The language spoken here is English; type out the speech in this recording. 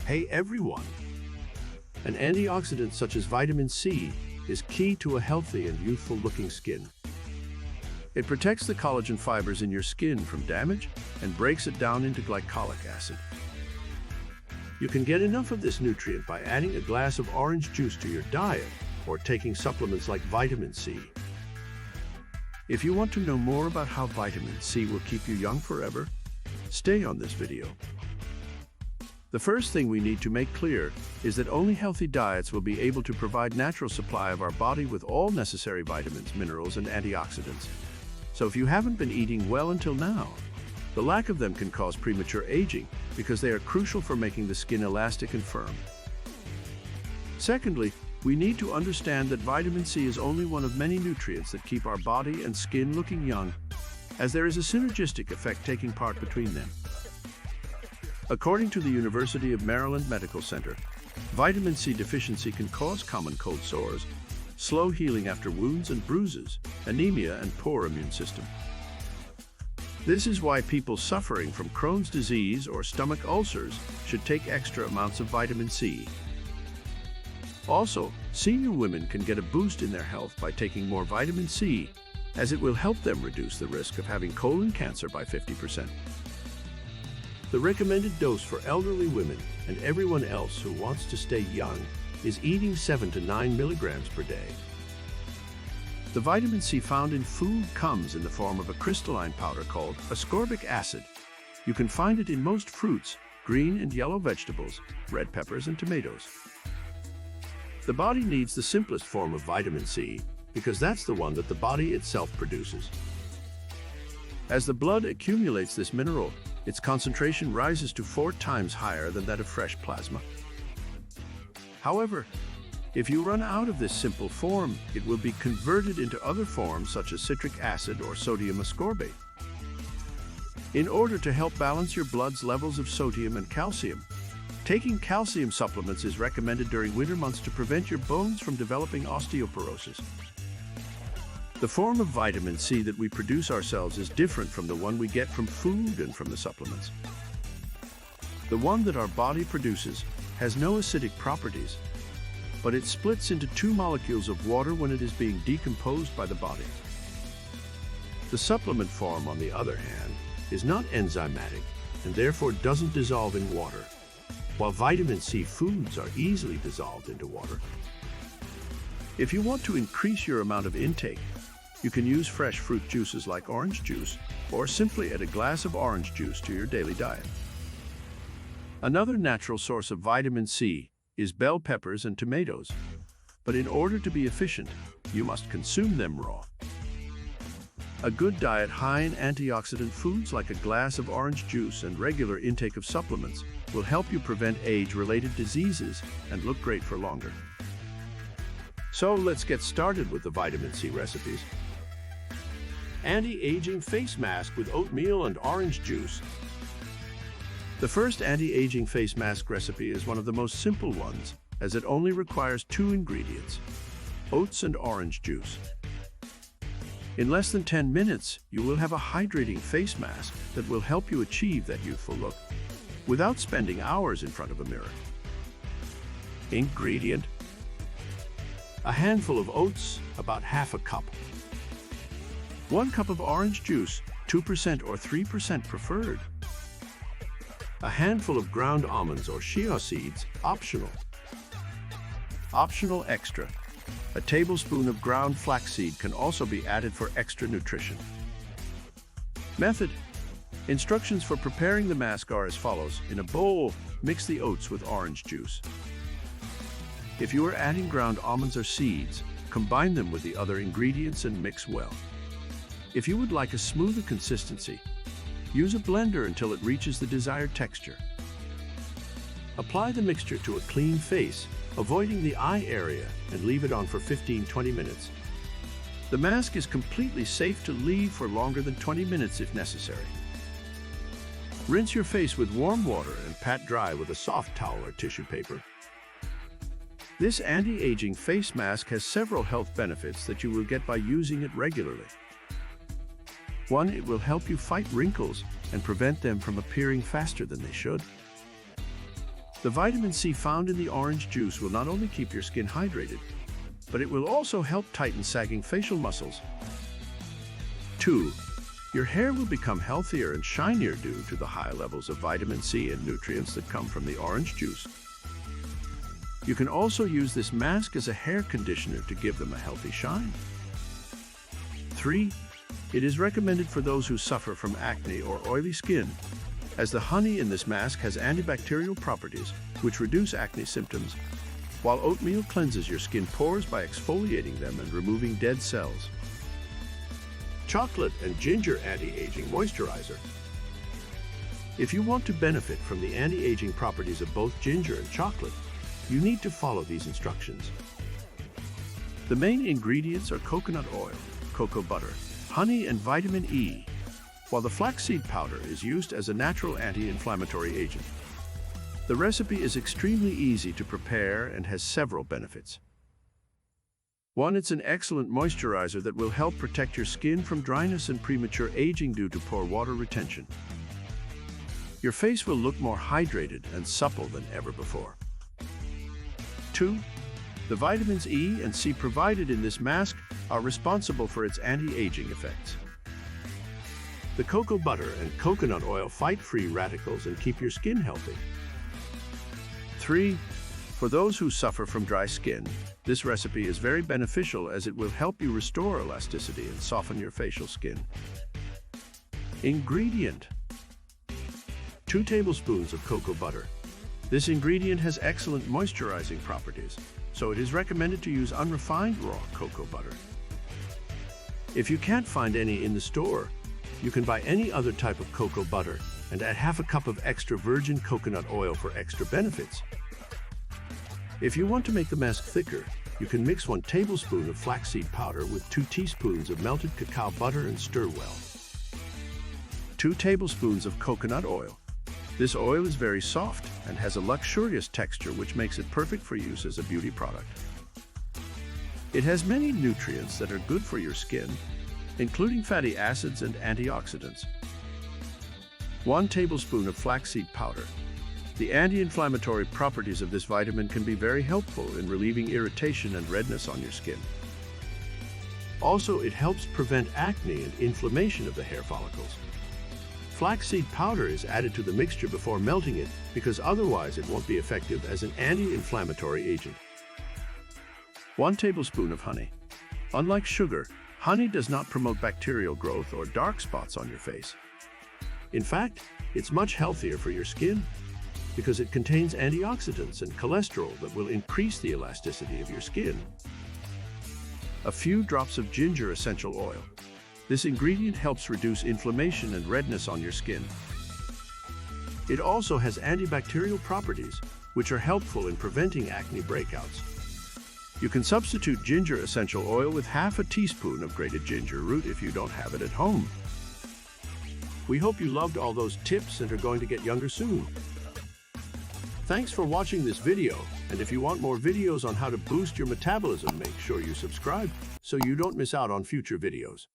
Hey everyone! An antioxidant such as vitamin C is key to a healthy and youthful-looking skin. It protects the collagen fibers in your skin from damage and breaks it down into glycolic acid. You can get enough of this nutrient by adding a glass of orange juice to your diet or taking supplements like vitamin C. If you want to know more about how vitamin C will keep you young forever, stay on this video. The first thing we need to make clear is that only healthy diets will be able to provide natural supply of our body with all necessary vitamins, minerals, and antioxidants. So if you haven't been eating well until now, the lack of them can cause premature aging because they are crucial for making the skin elastic and firm. Secondly, we need to understand that vitamin C is only one of many nutrients that keep our body and skin looking young, as there is a synergistic effect taking part between them. According to the University of Maryland Medical Center, vitamin C deficiency can cause common cold sores, slow healing after wounds and bruises, anemia, and poor immune system. This is why people suffering from Crohn's disease or stomach ulcers should take extra amounts of vitamin C. Also, senior women can get a boost in their health by taking more vitamin C, as it will help them reduce the risk of having colon cancer by 50%. The recommended dose for elderly women and everyone else who wants to stay young is eating 7 to 9 milligrams per day. The vitamin C found in food comes in the form of a crystalline powder called ascorbic acid. You can find it in most fruits, green and yellow vegetables, red peppers, and tomatoes. The body needs the simplest form of vitamin C because that's the one that the body itself produces. As the blood accumulates this mineral, its concentration rises to 4 times higher than that of fresh plasma. However, if you run out of this simple form, it will be converted into other forms such as citric acid or sodium ascorbate. In order to help balance your blood's levels of sodium and calcium, taking calcium supplements is recommended during winter months to prevent your bones from developing osteoporosis. The form of vitamin C that we produce ourselves is different from the one we get from food and from the supplements. The one that our body produces has no acidic properties, but it splits into 2 molecules of water when it is being decomposed by the body. The supplement form, on the other hand, is not enzymatic and therefore doesn't dissolve in water, while vitamin C foods are easily dissolved into water. If you want to increase your amount of intake, you can use fresh fruit juices like orange juice, or simply add a glass of orange juice to your daily diet. Another natural source of vitamin C is bell peppers and tomatoes, but in order to be efficient, you must consume them raw. A good diet high in antioxidant foods like a glass of orange juice and regular intake of supplements will help you prevent age-related diseases and look great for longer. So let's get started with the vitamin C recipes. Anti-aging face mask with oatmeal and orange juice. The first anti-aging face mask recipe is one of the most simple ones, as it only requires 2 ingredients: oats and orange juice. In less than 10 minutes, you will have a hydrating face mask that will help you achieve that youthful look without spending hours in front of a mirror. Ingredient: a handful of oats, about half a cup. 1 cup of orange juice, 2% or 3% preferred. A handful of ground almonds or chia seeds, optional. Optional extra: a tablespoon of ground flaxseed can also be added for extra nutrition. Method: instructions for preparing the mask are as follows. In a bowl, mix the oats with orange juice. If you are adding ground almonds or seeds, combine them with the other ingredients and mix well. If you would like a smoother consistency, use a blender until it reaches the desired texture. Apply the mixture to a clean face, avoiding the eye area, and leave it on for 15-20 minutes. The mask is completely safe to leave for longer than 20 minutes if necessary. Rinse your face with warm water and pat dry with a soft towel or tissue paper. This anti-aging face mask has several health benefits that you will get by using it regularly. 1, it will help you fight wrinkles and prevent them from appearing faster than they should. The vitamin C found in the orange juice will not only keep your skin hydrated, but it will also help tighten sagging facial muscles. 2. Your hair will become healthier and shinier due to the high levels of vitamin C and nutrients that come from the orange juice. You can also use this mask as a hair conditioner to give them a healthy shine. 3. It is recommended for those who suffer from acne or oily skin, as the honey in this mask has antibacterial properties which reduce acne symptoms, while oatmeal cleanses your skin pores by exfoliating them and removing dead cells. Chocolate and ginger anti-aging moisturizer. If you want to benefit from the anti-aging properties of both ginger and chocolate, you need to follow these instructions. The main ingredients are coconut oil, cocoa butter, honey, and vitamin E, while the flaxseed powder is used as a natural anti-inflammatory agent. The recipe is extremely easy to prepare and has several benefits. 1. It's an excellent moisturizer that will help protect your skin from dryness and premature aging due to poor water retention. Your face will look more hydrated and supple than ever before. 2. The vitamins E and C provided in this mask are responsible for its anti-aging effects. The cocoa butter and coconut oil fight free radicals and keep your skin healthy. 3. For those who suffer from dry skin, this recipe is very beneficial as it will help you restore elasticity and soften your facial skin. Ingredient: 2 tablespoons of cocoa butter. This ingredient has excellent moisturizing properties, so it is recommended to use unrefined raw cocoa butter. If you can't find any in the store, you can buy any other type of cocoa butter and add half a cup of extra virgin coconut oil for extra benefits. If you want to make the mask thicker, you can mix 1 tablespoon of flaxseed powder with 2 teaspoons of melted cacao butter and stir well. 2 tablespoons of coconut oil. This oil is very soft and has a luxurious texture which makes it perfect for use as a beauty product. It has many nutrients that are good for your skin, including fatty acids and antioxidants. 1 tablespoon of flaxseed powder. The anti-inflammatory properties of this vitamin can be very helpful in relieving irritation and redness on your skin. Also, it helps prevent acne and inflammation of the hair follicles. Flaxseed powder is added to the mixture before melting it because otherwise it won't be effective as an anti-inflammatory agent. 1 tablespoon of honey. Unlike sugar, honey does not promote bacterial growth or dark spots on your face. In fact, it's much healthier for your skin because it contains antioxidants and cholesterol that will increase the elasticity of your skin. A few drops of ginger essential oil. This ingredient helps reduce inflammation and redness on your skin. It also has antibacterial properties, which are helpful in preventing acne breakouts. You can substitute ginger essential oil with half a teaspoon of grated ginger root if you don't have it at home. We hope you loved all those tips and are going to get younger soon. Thanks for watching this video, and if you want more videos on how to boost your metabolism, make sure you subscribe so you don't miss out on future videos.